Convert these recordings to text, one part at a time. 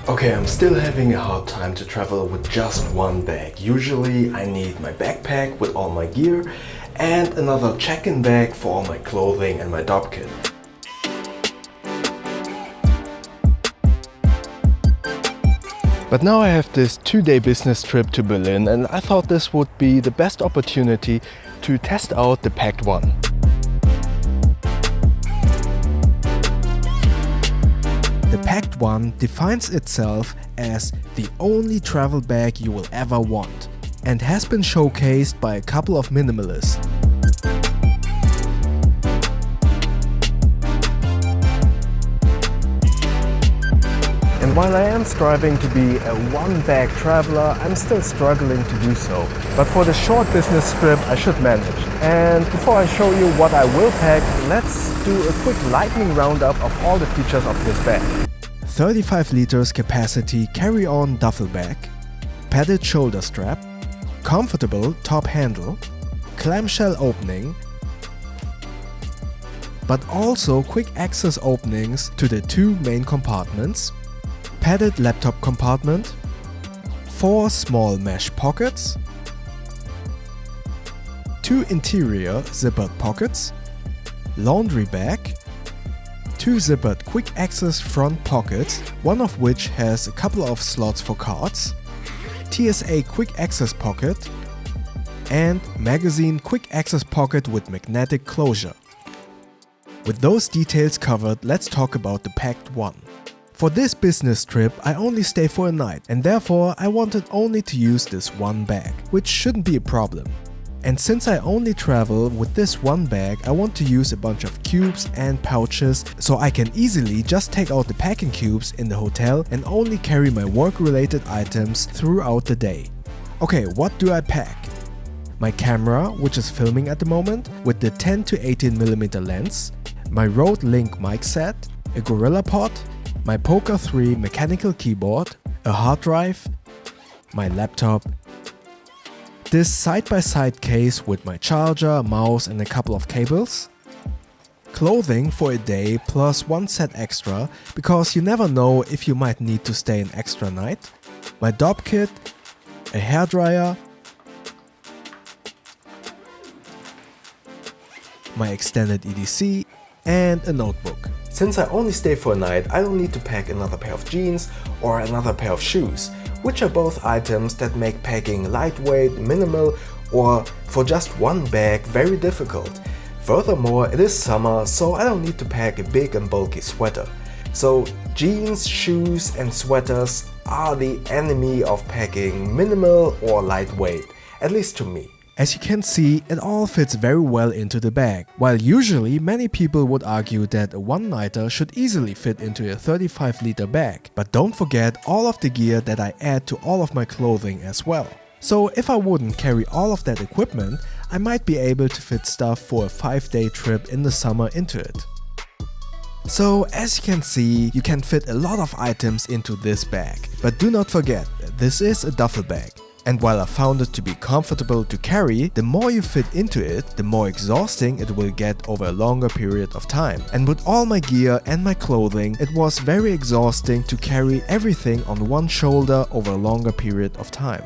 Okay, I'm still having a hard time to travel with just one bag. Usually I need my backpack with all my gear and another check-in bag for all my clothing and my dopp kit. But now I have this 2-day business trip to Berlin and I thought this would be the best opportunity to test out the PAKT ONE. The PAKT ONE defines itself as the only travel bag you will ever want and has been showcased by a couple of minimalists. And while I am striving to be a one-bag traveler, I'm still struggling to do so. But for the short business trip, I should manage. And before I show you what I will pack, let's do a quick lightning roundup of all the features of this bag. 35 liters capacity carry-on duffel bag, padded shoulder strap, comfortable top handle, clamshell opening, but also quick access openings to the 2 main compartments, padded laptop compartment, 4 small mesh pockets, 2 interior zippered pockets, laundry bag, 2 zippered quick access front pockets, one of which has a couple of slots for cards, TSA quick access pocket, and magazine quick access pocket with magnetic closure. With those details covered, let's talk about the PAKT ONE. For this business trip, I only stay for a night and therefore I wanted only to use this one bag, which shouldn't be a problem. And since I only travel with this one bag, I want to use a bunch of cubes and pouches so I can easily just take out the packing cubes in the hotel and only carry my work-related items throughout the day. Okay, what do I pack? My camera, which is filming at the moment, with the 10 to 18mm lens, my Rode Link mic set, a GorillaPod, my Poker 3 mechanical keyboard, a hard drive, my laptop, this side-by-side case with my charger, mouse and a couple of cables, clothing for a day plus 1 set extra because you never know if you might need to stay an extra night, my dopp kit, a hairdryer, my extended EDC and a notebook. Since I only stay for a night, I don't need to pack another pair of jeans or another pair of shoes, which are both items that make packing lightweight, minimal, or for just one bag very difficult. Furthermore, it is summer, so I don't need to pack a big and bulky sweater. So jeans, shoes and sweaters are the enemy of packing minimal or lightweight, at least to me. As you can see, it all fits very well into the bag, while usually many people would argue that a one-nighter should easily fit into a 35-liter bag. But don't forget all of the gear that I add to all of my clothing as well. So if I wouldn't carry all of that equipment, I might be able to fit stuff for a 5-day trip in the summer into it. So as you can see, you can fit a lot of items into this bag. But do not forget, this is a duffel bag. And while I found it to be comfortable to carry, the more you fit into it, the more exhausting it will get over a longer period of time. And with all my gear and my clothing, it was very exhausting to carry everything on one shoulder over a longer period of time.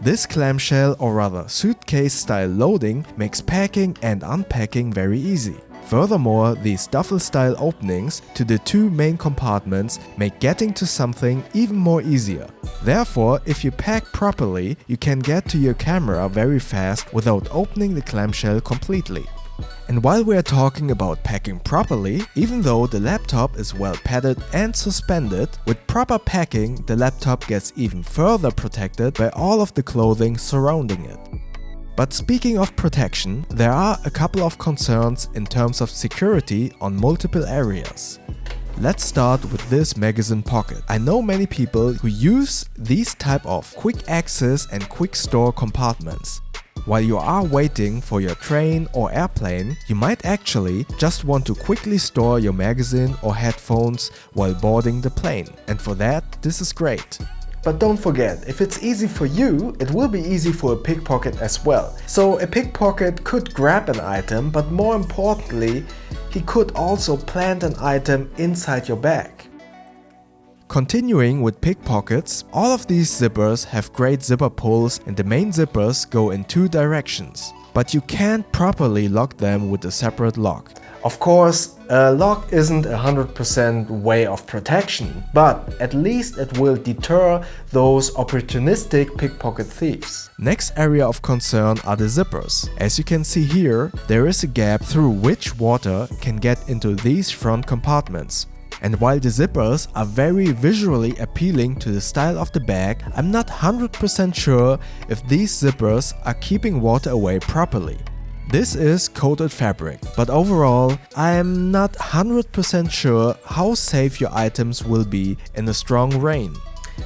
This clamshell, or rather suitcase style loading, makes packing and unpacking very easy. Furthermore, these duffel style openings to the 2 main compartments make getting to something even more easier. Therefore, if you pack properly, you can get to your camera very fast without opening the clamshell completely. And while we are talking about packing properly, even though the laptop is well padded and suspended, with proper packing the laptop gets even further protected by all of the clothing surrounding it. But speaking of protection, there are a couple of concerns in terms of security on multiple areas. Let's start with this magazine pocket. I know many people who use these type of quick access and quick store compartments. While you are waiting for your train or airplane, you might actually just want to quickly store your magazine or headphones while boarding the plane. And for that, this is great. But don't forget, if it's easy for you, it will be easy for a pickpocket as well. So a pickpocket could grab an item, but more importantly, he could also plant an item inside your bag. Continuing with pickpockets, all of these zippers have great zipper pulls and the main zippers go in 2 directions, but you can't properly lock them with a separate lock. Of course, a lock isn't a 100% way of protection, but at least it will deter those opportunistic pickpocket thieves. Next area of concern are the zippers. As you can see here, there is a gap through which water can get into these front compartments. And while the zippers are very visually appealing to the style of the bag, I'm not 100% sure if these zippers are keeping water away properly. This is coated fabric, but overall, I am not 100% sure how safe your items will be in a strong rain.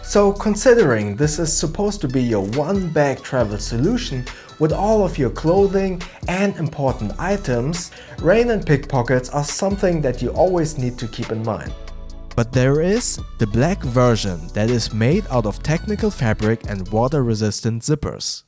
So considering this is supposed to be your one bag travel solution with all of your clothing and important items, rain and pickpockets are something that you always need to keep in mind. But there is the black version that is made out of technical fabric and water resistant zippers.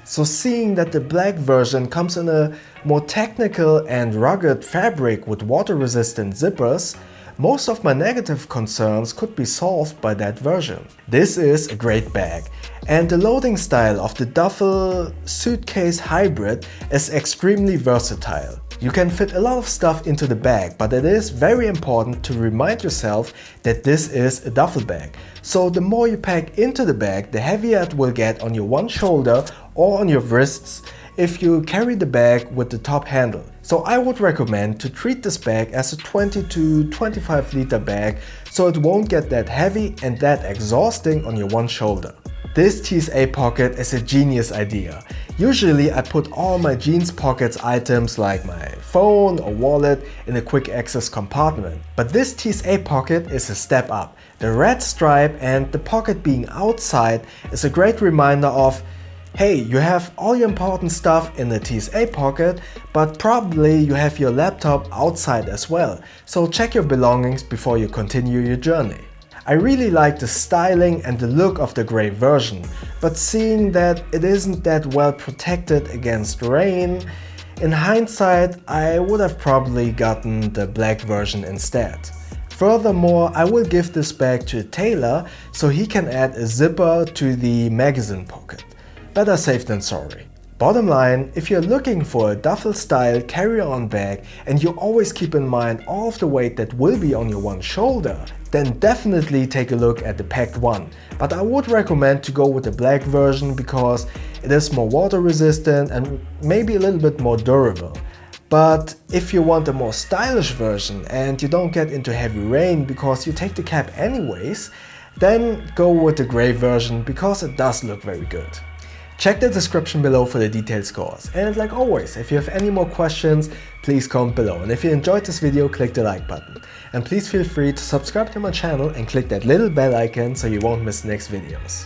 So seeing that the black version comes in a more technical and rugged fabric with water resistant zippers, most of my negative concerns could be solved by that version. This is a great bag, and the loading style of the Duffel suitcase hybrid is extremely versatile. You can fit a lot of stuff into the bag, but it is very important to remind yourself that this is a duffel bag. So the more you pack into the bag, the heavier it will get on your one shoulder or on your wrists if you carry the bag with the top handle. So I would recommend to treat this bag as a 20 to 25 liter bag so it won't get that heavy and that exhausting on your one shoulder. This TSA pocket is a genius idea. Usually I put all my jeans pockets items like my phone or wallet in a quick access compartment. But this TSA pocket is a step up. The red stripe and the pocket being outside is a great reminder of, hey, you have all your important stuff in the TSA pocket, but probably you have your laptop outside as well. So check your belongings before you continue your journey. I really like the styling and the look of the grey version, but seeing that it isn't that well protected against rain, in hindsight I would have probably gotten the black version instead. Furthermore, I will give this bag to a tailor so he can add a zipper to the magazine pocket. Better safe than sorry. Bottom line, if you're looking for a duffel style carry-on bag and you always keep in mind all of the weight that will be on your one shoulder, then definitely take a look at the PAKT ONE. But I would recommend to go with the black version because it is more water resistant and maybe a little bit more durable. But if you want a more stylish version and you don't get into heavy rain because you take the cap anyways, then go with the grey version because it does look very good. Check the description below for the detailed scores. And like always, if you have any more questions, please comment below. And if you enjoyed this video, click the like button. And please feel free to subscribe to my channel and click that little bell icon so you won't miss next videos.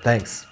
Thanks.